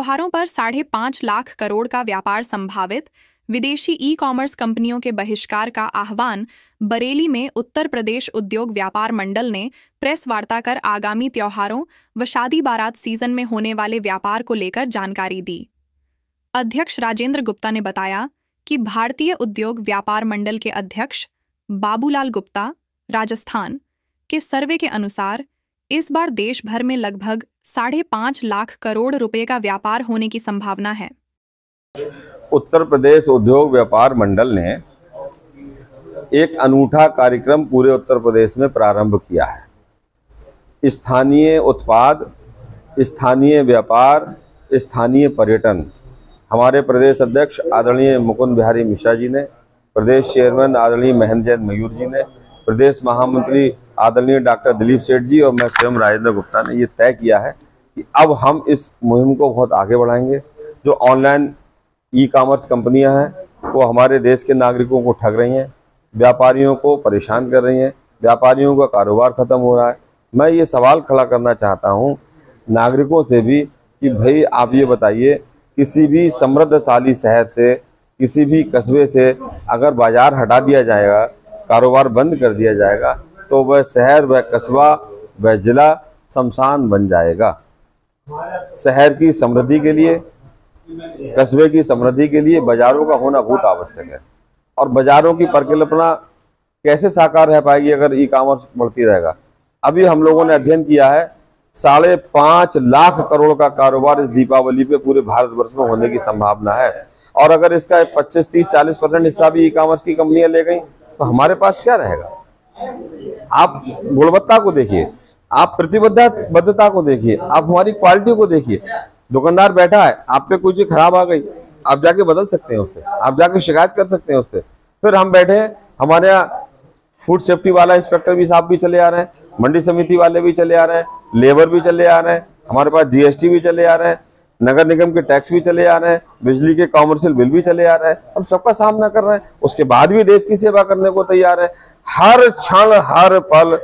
त्योहारों पर 5.5 लाख करोड़ का व्यापार संभावित, विदेशी ई कॉमर्स कंपनियों के बहिष्कार का आह्वान। बरेली में उत्तर प्रदेश उद्योग व्यापार मंडल ने प्रेस वार्ता कर आगामी त्योहारों व शादी बारात सीजन में होने वाले व्यापार को लेकर जानकारी दी। अध्यक्ष राजेंद्र गुप्ता ने बताया कि भारतीय उद्योग व्यापार मंडल के अध्यक्ष बाबूलाल गुप्ता, राजस्थान के सर्वे के अनुसार इस बार देश भर में लगभग 5.5 लाख करोड़ रुपए का व्यापार होने की संभावना है। उत्तर प्रदेश उद्योग व्यापार मंडल ने एक अनूठा कार्यक्रम पूरे उत्तर प्रदेश में प्रारंभ किया है। स्थानीय उत्पाद, स्थानीय व्यापार, स्थानीय पर्यटन। हमारे प्रदेश अध्यक्ष आदरणीय मुकुंद बिहारी मिश्रा जी ने, प्रदेश चेयरमैन आदरणीय महेंद्र जैन मयूर जी ने, प्रदेश महामंत्री आदरणीय डॉक्टर दिलीप सेठ जी और मैं स्वयं राजेंद्र गुप्ता ने ये तय किया है कि अब हम इस मुहिम को बहुत आगे बढ़ाएंगे। जो ऑनलाइन ई कॉमर्स कंपनियां हैं वो हमारे देश के नागरिकों को ठग रही हैं, व्यापारियों को परेशान कर रही हैं, व्यापारियों का कारोबार खत्म हो रहा है। मैं ये सवाल खड़ा करना चाहता हूँ नागरिकों से भी कि भाई आप ये बताइए, किसी भी समृद्धशाली शहर से, किसी भी कस्बे से अगर बाजार हटा दिया जाएगा, कारोबार बंद कर दिया जाएगा, तो वह शहर, वह कस्बा, वह जिला शमशान बन जाएगा। शहर की समृद्धि के लिए, कस्बे की समृद्धि के लिए बाजारों का होना बहुत आवश्यक है। और बाजारों की परिकल्पना कैसे साकार रह पाएगी अगर ई कॉमर्स बढ़ती रहेगा। अभी हम लोगों ने अध्ययन किया है 5.5 लाख करोड़ का कारोबार इस दीपावली पे पूरे भारतवर्ष में होने की संभावना है। और अगर इसका 25, 30, 40% हिस्सा भी ई कॉमर्स की कंपनियां ले गई तो हमारे पास क्या रहेगा। आप गुणवत्ता को देखिए, आप प्रतिबद्धता को देखिए, आप हमारी क्वालिटी को देखिए। दुकानदार बैठा है, आप पे कोई चीज खराब आ गई, आप जाके बदल सकते हैं उससे, आप जाके शिकायत कर सकते हैं उससे। फिर हम बैठे हैं, हमारे यहाँ फूड सेफ्टी वाला इंस्पेक्टर भी साहब भी चले आ रहे हैं, मंडी समिति वाले भी चले आ रहे हैं, लेबर भी चले आ रहे हैं, हमारे पास जीएसटी भी चले आ रहे हैं, नगर निगम के टैक्स भी चले आ रहे हैं, बिजली के कॉमर्शियल बिल भी चले आ रहे हैं। हम सबका सामना कर रहे हैं, उसके बाद भी देश की सेवा करने को तैयार है। हर क्षण, हर पल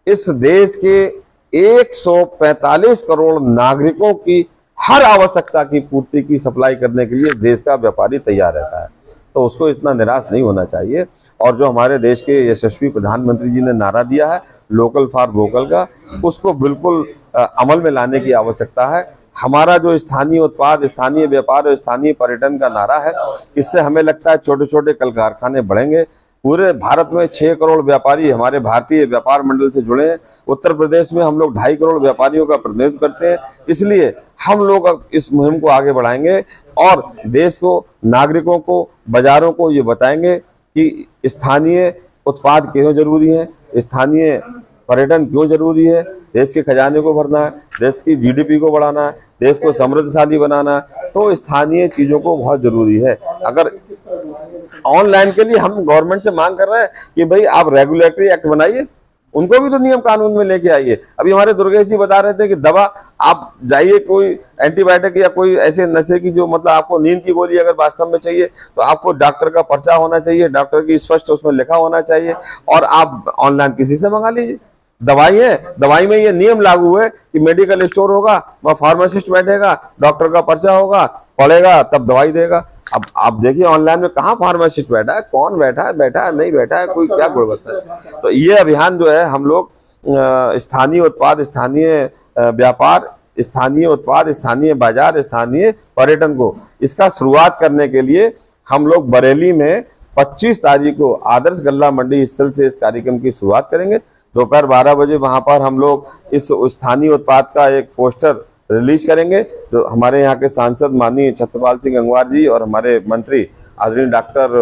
इस देश के 145 करोड़ नागरिकों की हर आवश्यकता की पूर्ति की सप्लाई करने के लिए देश का व्यापारी तैयार रहता है। तो उसको इतना निराश नहीं होना चाहिए। और जो हमारे देश के यशस्वी प्रधानमंत्री जी ने नारा दिया है लोकल फॉर वोकल का, उसको बिल्कुल अमल में लाने की आवश्यकता है। हमारा जो स्थानीय उत्पाद, स्थानीय व्यापार और स्थानीय पर्यटन का नारा है, इससे हमें लगता है छोटे छोटे कल कारखाने बढ़ेंगे। पूरे भारत में 6 करोड़ व्यापारी हमारे भारतीय व्यापार मंडल से जुड़े हैं। उत्तर प्रदेश में हम लोग 2.5 करोड़ व्यापारियों का प्रतिनिधित्व करते हैं। इसलिए हम लोग इस मुहिम को आगे बढ़ाएंगे और देश को, नागरिकों को, बाजारों को ये बताएंगे कि स्थानीय उत्पाद क्यों जरूरी है, स्थानीय पर्यटन क्यों जरूरी है। देश के खजाने को भरना है, देश की जीडीपी को बढ़ाना है, देश को समृद्धशाली बनाना है, तो स्थानीय चीजों को बहुत जरूरी है। अगर ऑनलाइन के लिए हम गवर्नमेंट से मांग कर रहे हैं कि भाई आप रेगुलेटरी एक्ट बनाइए, उनको भी तो नियम कानून में लेके आइए। अभी हमारे दुर्गेश जी बता रहे थे कि दवा आप जाइए, कोई एंटीबायोटिक या कोई ऐसे नशे की जो मतलब आपको नींद की गोली अगर वास्तव में चाहिए तो आपको डॉक्टर का पर्चा होना चाहिए, डॉक्टर की स्पष्ट उसमें लिखा होना चाहिए, और आप ऑनलाइन किसी से मंगा लीजिए। दवाई है, दवाई में ये नियम लागू है कि मेडिकल स्टोर होगा, वह फार्मासिस्ट बैठेगा, डॉक्टर का पर्चा होगा, पढ़ेगा तब दवाई देगा। अब आप देखिए ऑनलाइन में कहाँ फार्मासिस्ट बैठा है, कौन बैठा है नहीं बैठा है, कोई क्या गुणवत्ता है। तो ये अभियान जो है हम लोग स्थानीय उत्पाद, स्थानीय व्यापार, स्थानीय उत्पाद, स्थानीय बाजार, स्थानीय पर्यटन को, इसका शुरुआत करने के लिए हम लोग बरेली में 25 तारीख को आदर्श गल्ला मंडी स्थल से इस कार्यक्रम की शुरुआत करेंगे। दोपहर 12 बजे वहां पर हम लोग इस स्थानीय उत्पाद का एक पोस्टर रिलीज करेंगे, जो हमारे यहाँ के सांसद माननीय छत्रपाल सिंह गंगवार जी और हमारे मंत्री आदरणीय डॉक्टर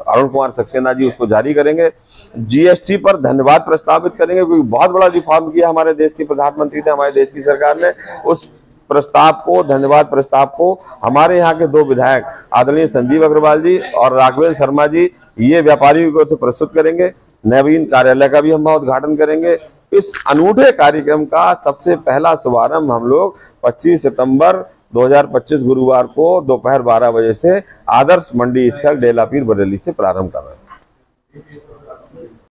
अरुण कुमार सक्सेना जी उसको जारी करेंगे। जीएसटी पर धन्यवाद प्रस्तावित करेंगे, क्योंकि बहुत बड़ा रिफॉर्म किया हमारे देश के प्रधानमंत्री थे, हमारे देश की सरकार ने। उस प्रस्ताव को, धन्यवाद प्रस्ताव को हमारे यहाँ के 2 विधायक आदरणीय संजीव अग्रवाल जी और राघवेंद्र शर्मा जी ये व्यापारियों को से प्रस्तुत करेंगे। नवीन कार्यालय का भी हम उद्घाटन करेंगे। इस अनूठे कार्यक्रम का सबसे पहला शुभारंभ हम लोग 25 सितंबर 2025 गुरुवार को दोपहर 12 बजे से आदर्श मंडी स्थल डेलापीर बरेली से प्रारंभ कर रहे हैं।